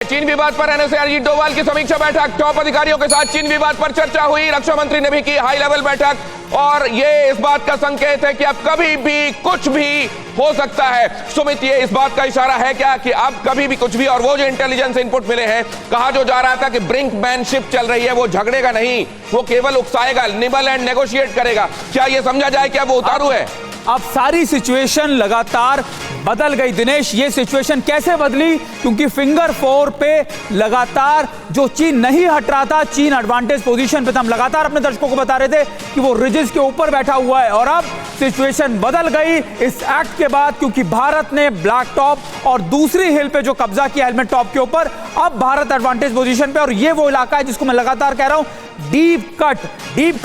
चीन विवाद पर एनएसए अजीत डोभाल की समीक्षा बैठक, टॉप अधिकारियों के साथ चीन विवाद पर चर्चा हुई। रक्षा मंत्री ने भी की हाई लेवल बैठक और ये इस बात का संकेत है कि अब कभी भी कुछ भी हो सकता है। सुमित, ये इस बात का इशारा है क्या कि अब कभी भी कुछ भी, और वो जो इंटेलिजेंस इनपुट मिले हैं, कहा जो जा रहा था कि ब्रिंकमैनशिप चल रही है, वो झगड़ेगा नहीं, वो केवल उकसाएगा, निबल एंड नेगोशिएट करेगा। क्या ये समझा जाए कि अब वो उतारू है? अब सारी सिचुएशन लगातार बदल गई दिनेश। ये सिचुएशन कैसे बदली? क्योंकि फिंगर 4 पे लगातार जो चीन नहीं हट रहा था, चीन एडवांटेज पोजीशन पे था। हम लगातार अपने दर्शकों को बता रहे थे कि वो रिजेस के ऊपर बैठा हुआ है और अब सिचुएशन बदल गई इस एक्ट के बाद, क्योंकि भारत ने ब्लैक टॉप और दूसरी हिल पे जो कब्जा किया हेलमेट टॉप के ऊपर, अब भारत एडवांटेज पोजीशन पे। और ये वो इलाका है जिसको मैं लगातार कह रहा हूं, डीप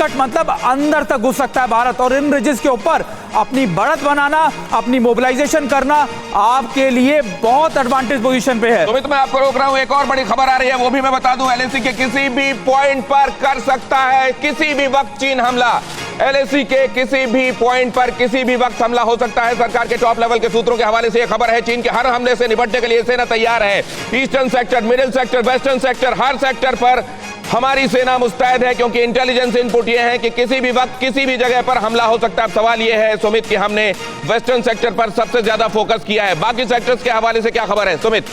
कट मतलब अंदर तक घुस सकता है भारत। और इन रिजेस के ऊपर अपनी बढ़त बनाना, अपनी मोबिलाइजेशन करना आपके लिए बहुत एडवांटेज पोजीशन पे है। तो मैं आपको रोक रहा हूं, एक और बड़ी खबर आ रही है, वो भी मैं बता दूं। एलएसी के किसी भी पॉइंट पर कर सकता है किसी भी वक्त चीन हमला। एलएसी के किसी भी पॉइंट पर किसी भी वक्त हमला हो सकता है। सरकार के टॉप लेवल के सूत्रों के हवाले से यह खबर है, चीन के हर हमले से निपटने के लिए सेना तैयार है। Eastern sector, middle sector, western sector, हर सेक्टर पर हमारी सेना मुस्तैद है, क्योंकि इंटेलिजेंस इनपुट ये है कि किसी भी वक्त किसी भी जगह पर हमला हो सकता है। अब सवाल ये है सुमित कि हमने वेस्टर्न सेक्टर पर सबसे ज्यादा फोकस किया है, बाकी सेक्टर्स के हवाले से क्या खबर है सुमित?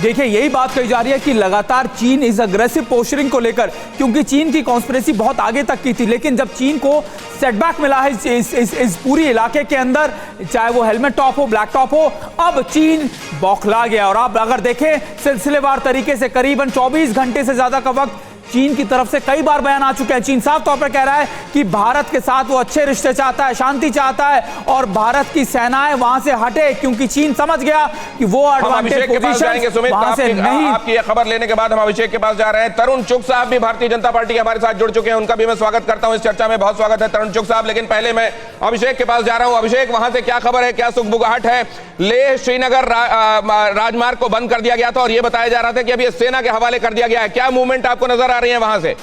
देखिए, यही बात कही जा रही है कि लगातार चीन इस अग्रेसिव पोस्चरिंग को लेकर, क्योंकि चीन की कॉन्स्पिरेसी बहुत आगे तक की थी, लेकिन जब चीन को सेटबैक मिला है इस पूरी इलाके के अंदर, चाहे वो हेलमेट टॉप हो, ब्लैक टॉप हो, अब चीन बौखला गया। और आप अगर देखें सिलसिलेवार तरीके से करीबन 24 घंटे से ज्यादा का वक्त चीन की तरफ से कई बार बयान आ चुके हैं। चीन साफ तौर पर कह रहा है कि भारत के साथ वो अच्छे रिश्ते चाहता है, शांति चाहता है और भारत की सेनाएं वहां से हटे, क्योंकि चीन समझ गया कि वो एडवांटेज पोजीशन वहां से नहीं। आपकी ये खबर लेने के बाद हम अभिषेक के पास जा रहे हैं। तरुण चुग साहब भी भारतीय जनता पार्टी के हमारे साथ जुड़ चुके हैं, उनका भी मैं स्वागत करता हूं इस चर्चा में। बहुत स्वागत है तरुण चुग साहब, लेकिन पहले मैं अभिषेक के पास जा रहा हूं। अभिषेक, वहां से क्या खबर है, क्या सुगबुगाहट है? लेह श्रीनगर राजमार्ग को बंद कर दिया गया था और यह बताया जा रहा था कि अब यह सेना के हवाले कर दिया गया है। क्या मूवमेंट आपको नजर आ रही है वहां से?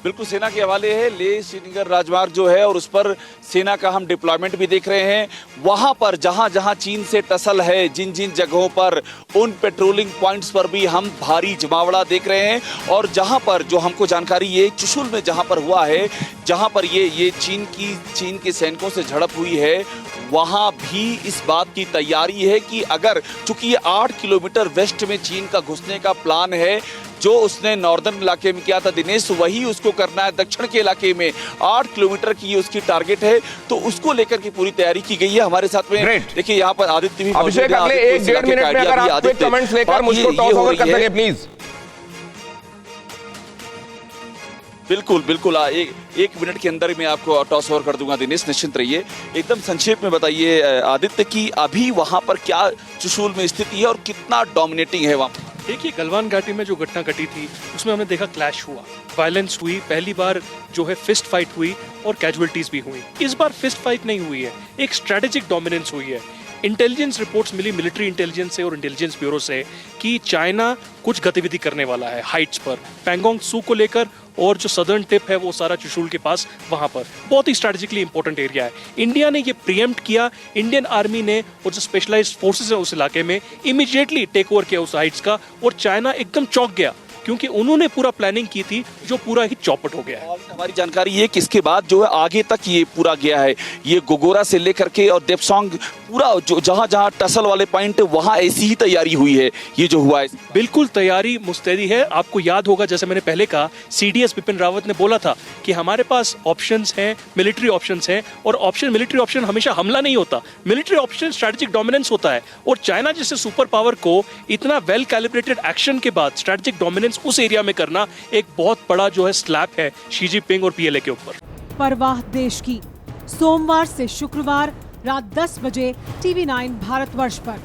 बिल्कुल सेना के हवाले है। लेह श्रीनगर राजमार्ग जो है और उस पर सेना का हम डिप्लॉयमेंट भी देख रहे हैं। वहां पर जहां जहां चीन से टसल है, जिन जिन जगहों पर, उन पेट्रोलिंग पॉइंट्स पर भी हम भारी जमावड़ा देख रहे हैं। और जहां पर जो हमको जानकारी ये चुशुल में जहां पर हुआ है, जहां पर ये चीन के सैनिकों से झड़प हुई है, वहां भी इस बात की तैयारी है कि अगर, चूंकि ये 8 किलोमीटर वेस्ट में चीन का घुसने का प्लान है, जो उसने नॉर्दर्न इलाके में किया था दिनेश, वही उसको करना है दक्षिण के इलाके में। 8 किलोमीटर की उसकी टारगेट है, तो उसको लेकर के पूरी तैयारी की गई है। हमारे साथ में देखिए यहाँ पर आदित्य भी, अभिषेक अगले 1-1.5 मिनट में अगर आप क्विक कमेंट्स लेकर मुझको टॉस ओवर कर सके प्लीज। बिल्कुल एक मिनट के अंदर मैं आपको टॉस ओवर कर दूंगा दिनेश, निश्चिंत रहिए। एकदम संक्षेप में बताइए आदित्य कि अभी वहां पर क्या चुशूल में स्थिति है और कितना डोमिनेटिंग है वहां? देखिए, गलवान घाटी में जो घटना घटी थी उसमें हमने देखा क्लैश हुआ, वायलेंस हुई, पहली बार जो है फिस्ट फाइट हुई और कैजुअलिटीज भी हुई। इस बार फिस्ट फाइट नहीं हुई है, एक स्ट्रेटेजिक डोमिनेंस हुई है। इंटेलिजेंस रिपोर्ट्स मिली मिलिट्री इंटेलिजेंस से और इंटेलिजेंस ब्यूरो से कि चाइना कुछ गतिविधि करने वाला है हाइट्स पर, पैंगोंग सू को लेकर, और जो सदर्न टिप है वो सारा चुशूल के पास, वहां पर बहुत ही स्ट्रेटेजिकली इंपॉर्टेंट एरिया है। इंडिया ने ये प्रीएम्प्ट किया, इंडियन आर्मी ने और जो स्पेशलाइज्ड फोर्सेस है उस इलाके में इमीडिएटली टेक ओवर किया उस हाइट्स का, और चाइना एकदम चौंक गया क्योंकि उन्होंने पूरा प्लानिंग की थी जो पूरा ही चौपट हो गया है। हमारी जानकारी ये कि इसके बाद जो है आगे तक ये पूरा गया है, ये गोगोरा से लेकर के और देपसोंग, पूरा जो जहां जहां टसल वाले पॉइंट वहां ऐसी ही तैयारी हुई है। ये जो हुआ है बिल्कुल तैयारी मुस्तैदी है। आपको याद होगा, जैसे मैंने पहले कहा, सीडीएस बिपिन रावत ने बोला था कि हमारे पास ऑप्शंस हैं, मिलिट्री ऑप्शंस हैं, और मिलिट्री ऑप्शन हमेशा हमला नहीं होता, मिलिट्री ऑप्शन स्ट्रेटेजिक डोमिनेंस होता है। और चाइना जैसे सुपर पावर को इतना वेल कैलिब्रेटेड एक्शन के बाद स्ट्रेटेजिक डोमिनेंस उस एरिया में करना एक बहुत बड़ा जो है स्लैप है शी जिनपिंग और पीएलए के ऊपर। परवाह देश की, सोमवार से शुक्रवार रात 10 बजे TV9 भारतवर्ष पर।